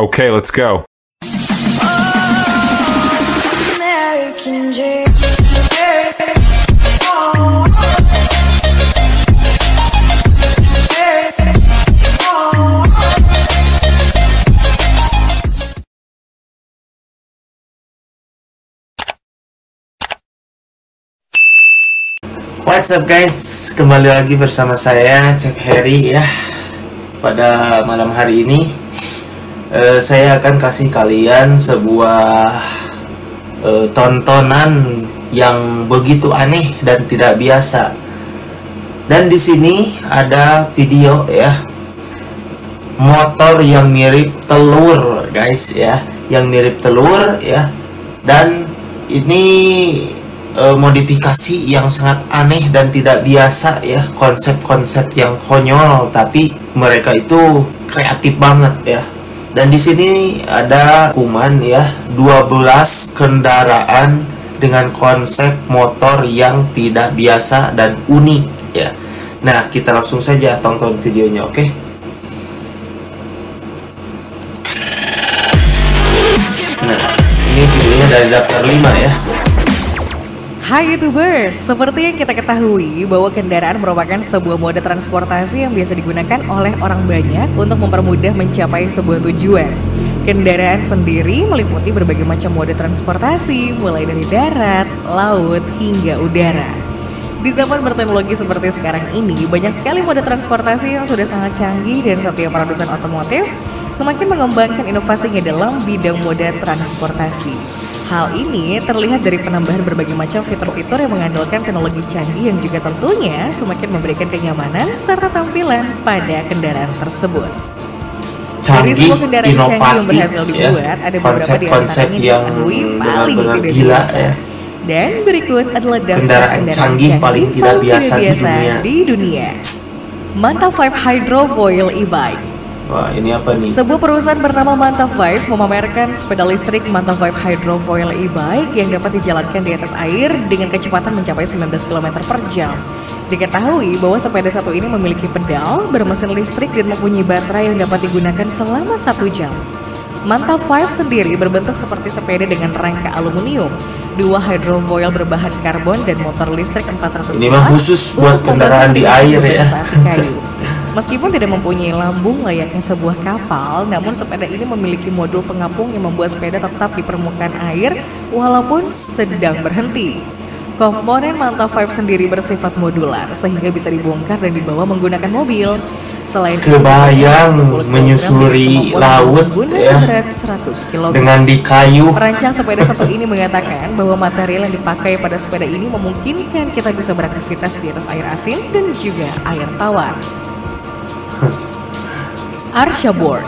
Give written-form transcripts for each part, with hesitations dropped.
Okay, let's go. American dream. What's up guys, kembali lagi bersama saya Cek Harry ya. Pada malam hari ini saya akan kasih kalian sebuah tontonan yang begitu aneh dan tidak biasa. Dan di sini ada video ya, motor yang mirip telur guys ya, yang mirip telur ya. Dan ini modifikasi yang sangat aneh dan tidak biasa ya, konsep-konsep yang konyol tapi mereka itu kreatif banget ya. Dan di sini ada kuman ya, 12 kendaraan dengan konsep motor yang tidak biasa dan unik ya. Nah, kita langsung saja tonton videonya, oke? Nah, ini videonya dari daftar 5 ya. Hai YouTubers, seperti yang kita ketahui bahwa kendaraan merupakan sebuah mode transportasi yang biasa digunakan oleh orang banyak untuk mempermudah mencapai sebuah tujuan. Kendaraan sendiri meliputi berbagai macam mode transportasi, mulai dari darat, laut, hingga udara. Di zaman berteknologi seperti sekarang ini, banyak sekali mode transportasi yang sudah sangat canggih dan setiap produsen otomotif semakin mengembangkan inovasinya dalam bidang mode transportasi. Hal ini terlihat dari penambahan berbagai macam fitur-fitur yang mengandalkan teknologi canggih yang juga tentunya semakin memberikan kenyamanan serta tampilan pada kendaraan tersebut. Dari sebuah kendaraan canggih yang berhasil dibuat, ada beberapa di antaranya yang paling tidak gila biasa. ya. Dan berikut adalah daftar Kendaraan canggih paling tidak biasa di dunia. Manta 5 Hydrofoil e-bike. Wah, ini apa nih? Sebuah perusahaan bernama Manta 5 memamerkan sepeda listrik Manta 5 Hydrofoil e-bike yang dapat dijalankan di atas air dengan kecepatan mencapai 19 km per jam. Diketahui bahwa sepeda satu ini memiliki pedal, bermesin listrik dan mempunyai baterai yang dapat digunakan selama 1 jam. Manta 5 sendiri berbentuk seperti sepeda dengan rangka aluminium, 2 hydrofoil berbahan karbon dan motor listrik 400 watt. Ini mah khusus buat kendaraan di air ya. Kayu. Meskipun tidak mempunyai lambung layaknya sebuah kapal, namun sepeda ini memiliki modul pengapung yang membuat sepeda tetap di permukaan air walaupun sedang berhenti. Komponen Manta 5 sendiri bersifat modular sehingga bisa dibongkar dan dibawa menggunakan mobil. Selain kebayang menyusuri laut ya, 100 kg. dengan di kayu. Perancang sepeda satu ini mengatakan bahwa material yang dipakai pada sepeda ini memungkinkan kita bisa beraktivitas di atas air asin dan juga air tawar. Arsha Board.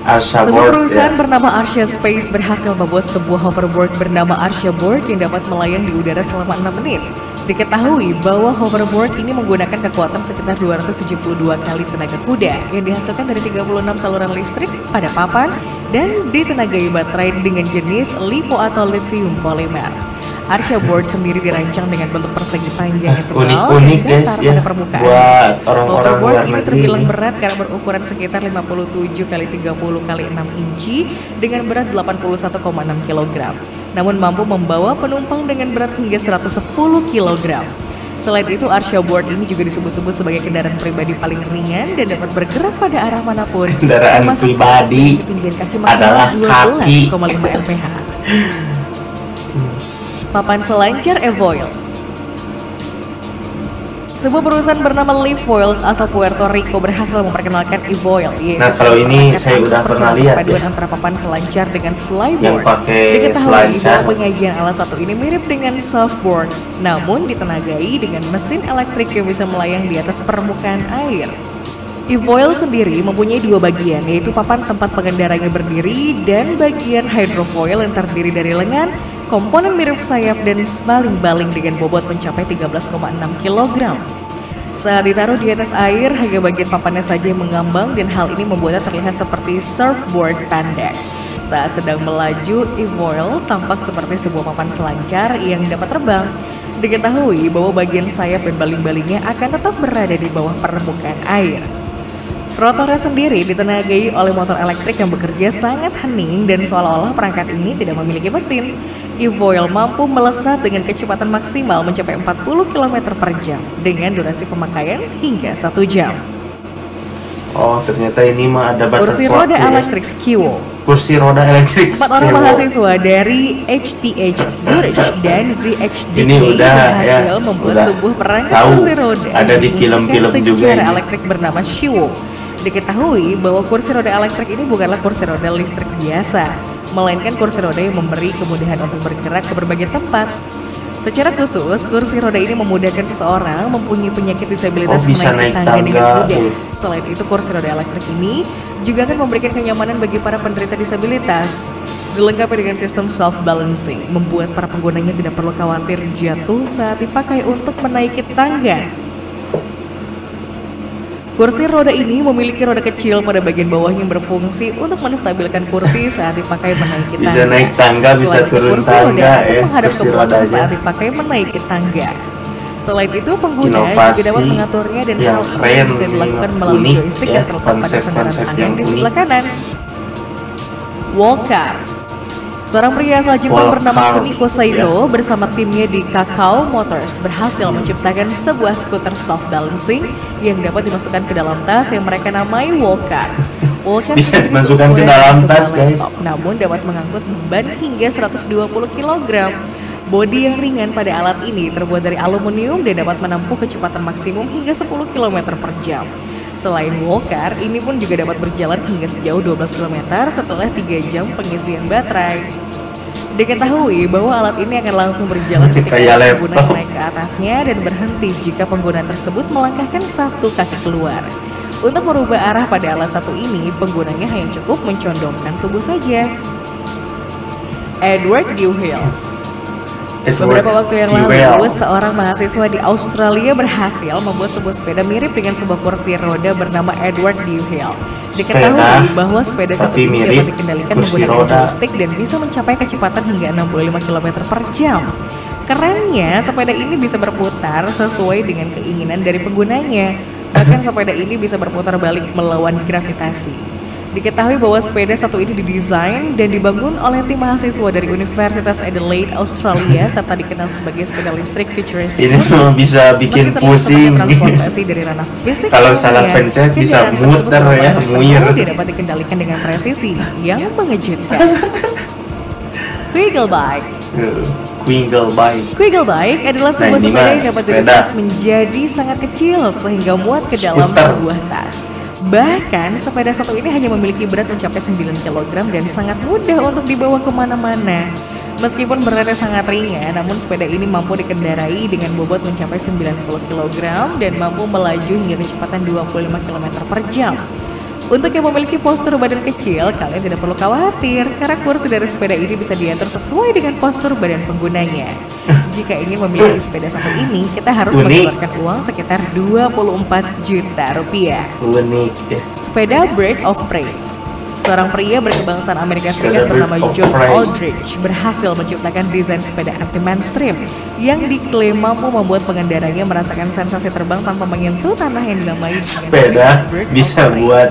Sebuah perusahaan bernama Arsha Space berhasil membuat sebuah hoverboard bernama Arsha Board yang dapat melayang di udara selama 6 menit. Diketahui bahwa hoverboard ini menggunakan kekuatan sekitar 272 kali tenaga kuda yang dihasilkan dari 36 saluran listrik pada papan dan ditenagai baterai dengan jenis LiPo atau lithium polymer. Arsha Board sendiri dirancang dengan bentuk persegi panjang yang tebal unik dan guys ya, permukaan. buat orang-orang Hoverboard luar ini negeri terbilang ini. berat karena berukuran sekitar 57 kali 30 kali 6 inci dengan berat 81,6 kg. Namun mampu membawa penumpang dengan berat hingga 110 kg. Selain itu, Arsha Board ini juga disebut-sebut sebagai kendaraan pribadi paling ringan dan dapat bergerak pada arah manapun. Kendaraan pribadi adalah kaki. 12,5 mph. Papan selancar Evoil. Sebuah perusahaan bernama Lifoils asal Puerto Rico berhasil memperkenalkan Evoil. Nah, kalau ini saya udah pernah lihat perpaduan ya, antara papan selancar dengan flyboard. yang pakai Diketahui selancar. bahwa penyajian alat satu ini mirip dengan surfboard, namun ditenagai dengan mesin elektrik yang bisa melayang di atas permukaan air. Evoil sendiri mempunyai 2 bagian, yaitu papan tempat pengendaranya berdiri dan bagian hydrofoil yang terdiri dari lengan, komponen mirip sayap dan baling-baling dengan bobot mencapai 13,6 kg. Saat ditaruh di atas air, hanya bagian papannya saja yang mengambang dan hal ini membuatnya terlihat seperti surfboard pendek. Saat sedang melaju, Evoil tampak seperti sebuah papan selancar yang dapat terbang. Diketahui bahwa bagian sayap dan baling-balingnya akan tetap berada di bawah permukaan air. Rotornya sendiri ditenagai oleh motor elektrik yang bekerja sangat hening dan seolah-olah perangkat ini tidak memiliki mesin. E-Foil mampu melesat dengan kecepatan maksimal mencapai 40 km per jam dengan durasi pemakaian hingga 1 jam. Oh, ternyata ini mah ada batas Kursi waktu roda ya. elektrik Skiwo. Kursi roda elektrik 4 orang mahasiswa dari HTH Zurich dan ZHDK Ini udah, berhasil ya, membuat udah sebuah perangkat tahu. kursi roda Ada di yang film-film difungsikan juga secara ini. elektrik bernama Shiwo. Diketahui bahwa kursi roda elektrik ini bukanlah kursi roda listrik biasa, melainkan kursi roda yang memberi kemudahan untuk bergerak ke berbagai tempat. Secara khusus, kursi roda ini memudahkan seseorang mempunyai penyakit disabilitas bisa menaiki naik tangga dengan tangga. mudah. Selain itu, kursi roda elektrik ini juga akan memberikan kenyamanan bagi para penderita disabilitas. Dilengkapi dengan sistem self-balancing, membuat para penggunanya tidak perlu khawatir jatuh saat dipakai untuk menaiki tangga. Kursi roda ini memiliki roda kecil pada bagian bawah yang berfungsi untuk menstabilkan kursi saat dipakai menaiki tangga. Bisa naik tangga, bisa Selain itu, turun kursi tangga roda dapat ya, menghadap ke kursi belakang rodanya. saat dipakai menaiki tangga. Selain itu, pengguna Inovasi juga dapat mengaturnya dan yang hal ini keren, bisa dilakukan melalui unik, joystick ya, yang terletak pada sandaran konsep-konsep tangan yang di unik. sebelah kanan. Wallcar. Seorang pria asal Jepang Wallcar, bernama Kuniko Saito ya. bersama timnya di Kakao Motors berhasil menciptakan sebuah skuter self-balancing yang dapat dimasukkan ke dalam tas yang mereka namai Wallcar. Wallcar Bisa sejenis dimasukkan ke ukuran dalam sebuah tas, guys. laptop, namun dapat mengangkut beban hingga 120 kg. Bodi yang ringan pada alat ini terbuat dari aluminium dan dapat menempuh kecepatan maksimum hingga 10 km per jam. Selain Wallcar, ini pun juga dapat berjalan hingga sejauh 12 km setelah 3 jam pengisian baterai. Diketahui bahwa alat ini akan langsung berjalan ketika Kayak pengguna laptop. naik ke atasnya dan berhenti jika pengguna tersebut melangkahkan satu kaki keluar. Untuk merubah arah pada alat satu ini, penggunanya hanya cukup mencondongkan tubuh saja. Edward Dewhill. Beberapa waktu yang lalu, seorang mahasiswa di Australia berhasil membuat sebuah sepeda mirip dengan sebuah kursi roda bernama Edward Dewhill. Diketahui bahwa sepeda satu tapi ini mirip dapat dikendalikan kursi menggunakan roda. joystick dan bisa mencapai kecepatan hingga 65 km per jam. Kerennya, sepeda ini bisa berputar sesuai dengan keinginan dari penggunanya. Bahkan sepeda ini bisa berputar balik melawan gravitasi. Diketahui bahwa sepeda satu ini didesain dan dibangun oleh tim mahasiswa dari Universitas Adelaide, Australia, serta dikenal sebagai sepeda listrik futuristik. Ini mah bisa bikin Meski terlihat pusing. sebagai transportasi dari ranah fisik Kalau ilmiah, salah pencet bisa kendaraan muter tersebut ya, merupakan muir. sepenuhnya dapat dikendalikan dengan presisi yang mengejutkan. Quiggle Bike. Quingle bike. Quiggle Bike adalah sebuah ini sepeda mah yang dapat sepeda. dibuat menjadi sangat kecil sehingga muat ke dalam Skuter. sebuah tas. Bahkan sepeda satu ini hanya memiliki berat mencapai 9 kg dan sangat mudah untuk dibawa kemana-mana. Meskipun beratnya sangat ringan, namun sepeda ini mampu dikendarai dengan bobot mencapai 90 kg dan mampu melaju hingga kecepatan 25 km per jam. Untuk yang memiliki postur badan kecil, kalian tidak perlu khawatir karena kursi dari sepeda ini bisa diatur sesuai dengan postur badan penggunanya. Jika ingin memiliki sepeda satu ini, kita harus Unik. mengeluarkan uang sekitar 24 juta rupiah. Unik ya. Sepeda Bird of Prey. Seorang pria berkebangsaan Amerika Sepeda Serikat bernama Bird of John Prey. Aldrich berhasil menciptakan desain sepeda anti-mainstream yang diklaim mampu membuat pengendaranya merasakan sensasi terbang tanpa menyentuh tanah yang dinamai dengan Sepeda Bird of bisa Prey. buat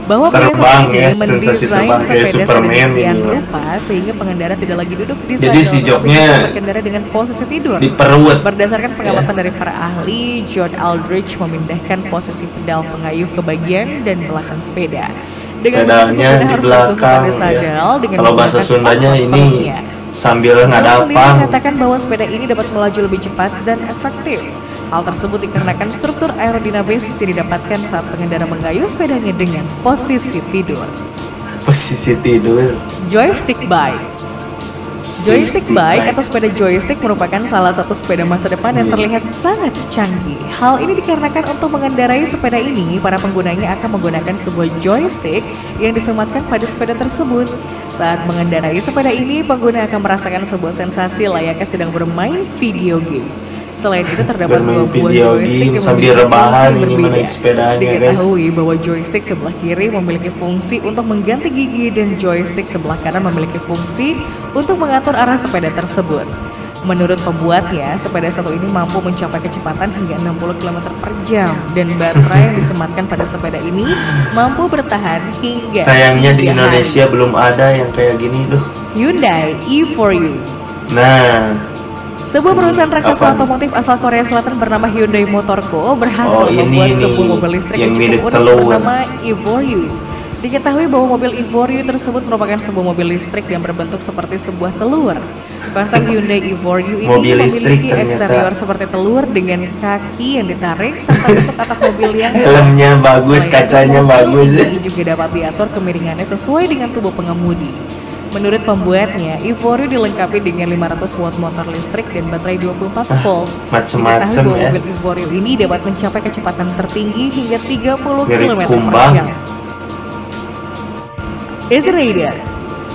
Bahwa pria terbang satu ya, ini sensasi mendesain terbang kayak sepeda Superman sedemikian ini. rupa sehingga pengendara tidak lagi duduk di Jadi sadel, si tapi joknya bisa berkendara dengan posisi tidur. di perut. Berdasarkan pengamatan dari para ahli, John Aldrich memindahkan posisi pedal pengayuh ke bagian dan belakang sepeda. Dengan begitu, Pedalnya pengguna di harus belakang tergantung pada ya. sadel dengan Kalau bahasa menggunakan Sundanya otot ini perutnya. sambil John sendiri ngadapang. mengatakan bahwa sepeda ini dapat melaju lebih cepat dan efektif. Hal tersebut dikarenakan struktur aerodinamis yang didapatkan saat pengendara mengayuh sepedanya dengan posisi tidur. Posisi tidur. Joystick bike. Joystick bike atau sepeda joystick merupakan salah satu sepeda masa depan yang terlihat sangat canggih. Hal ini dikarenakan untuk mengendarai sepeda ini, para penggunanya akan menggunakan sebuah joystick yang disematkan pada sepeda tersebut. Saat mengendarai sepeda ini, pengguna akan merasakan sebuah sensasi layaknya sedang bermain video game. Selain itu terdapat Bermain dua buah video joystick game yang sambil memiliki rebahan fungsi ini berbeda. menaik sepedanya, guys. Diketahui bahwa joystick sebelah kiri memiliki fungsi untuk mengganti gigi dan joystick sebelah kanan memiliki fungsi untuk mengatur arah sepeda tersebut. Menurut pembuatnya, sepeda satu ini mampu mencapai kecepatan hingga 60 km per jam dan baterai yang disematkan pada sepeda ini mampu bertahan hingga Sayangnya di 3 Indonesia hari. belum ada yang kayak gini duh. Hyundai E4U. Nah, Sebuah perusahaan raksasa Apa? otomotif asal Korea Selatan bernama Hyundai Motor Co. berhasil Oh, ini membuat nih, sebuah mobil listrik yang yang mirip cukup unik telur. bernama E4U. Diketahui bahwa mobil E4U tersebut merupakan sebuah mobil listrik yang berbentuk seperti sebuah telur. Konsep Hyundai E4U ini Mobil listrik memiliki ternyata. eksterior seperti telur dengan kaki yang ditarik serta bentuk atap mobil yang Helmnya bagus, Selain itu, kacanya mobil bagus. ini juga dapat diatur kemiringannya sesuai dengan tubuh pengemudi. Menurut pembuatnya, E4U dilengkapi dengan 500 watt motor listrik dan baterai 24 volt. macem-macem Diketahui bahwa ya. mobil E4U ini dapat mencapai kecepatan tertinggi hingga 30 Mirip km per kumbang. jam. Easy Rider.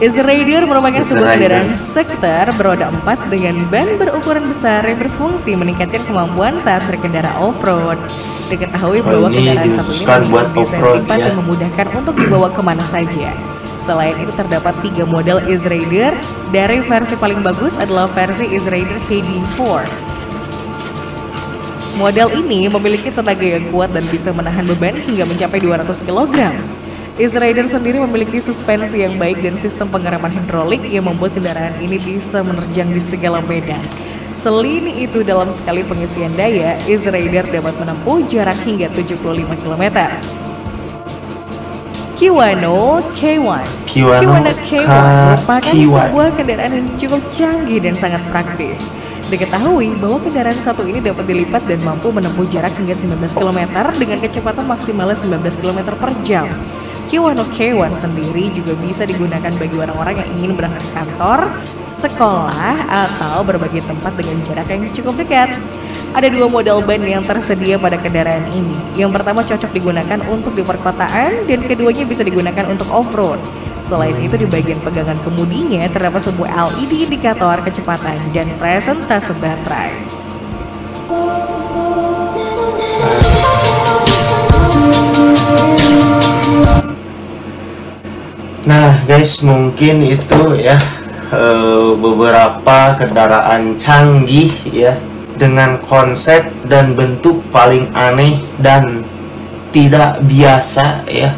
Easy Rider merupakan Easy sebuah Rider. kendaraan sektor beroda 4 dengan ban berukuran besar yang berfungsi meningkatkan kemampuan saat berkendara off-road. Diketahui bahwa ini kendaraan satu ini dikhususkan buat memiliki desain off-road, lipat ya. yang memudahkan untuk dibawa kemana saja. Selain itu terdapat 3 model Easy Rider. Dari versi paling bagus adalah versi Easy Rider HD4. Model ini memiliki tenaga yang kuat dan bisa menahan beban hingga mencapai 200 kg. Easy Rider sendiri memiliki suspensi yang baik dan sistem pengereman hidrolik yang membuat kendaraan ini bisa menerjang di segala medan. Selain itu, dalam sekali pengisian daya, Easy Rider dapat menempuh jarak hingga 75 km. Kiwano K1. Kiwano K1 merupakan K1. sebuah kendaraan yang cukup canggih dan sangat praktis. Diketahui bahwa kendaraan satu ini dapat dilipat dan mampu menempuh jarak hingga 19 km dengan kecepatan maksimal 19 km per jam. Kiwano K1 sendiri juga bisa digunakan bagi orang-orang yang ingin berangkat ke kantor, sekolah, atau berbagai tempat dengan jarak yang cukup dekat. Ada 2 model ban yang tersedia pada kendaraan ini. Yang pertama cocok digunakan untuk di perkotaan dan keduanya bisa digunakan untuk off-road. Selain itu di bagian pegangan kemudinya terdapat sebuah LED indikator kecepatan dan presentase baterai. Nah guys, mungkin itu ya beberapa kendaraan canggih ya dengan konsep dan bentuk paling aneh dan tidak biasa ya.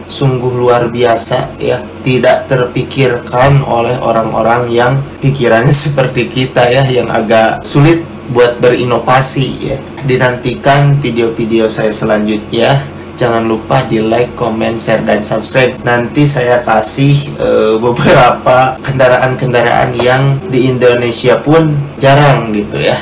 Sungguh luar biasa ya, tidak terpikirkan oleh orang-orang yang pikirannya seperti kita ya, yang agak sulit buat berinovasi ya. Dinantikan video-video saya selanjutnya. Jangan lupa di like, comment, share, dan subscribe. Nanti saya kasih beberapa kendaraan-kendaraan yang di Indonesia pun jarang gitu ya.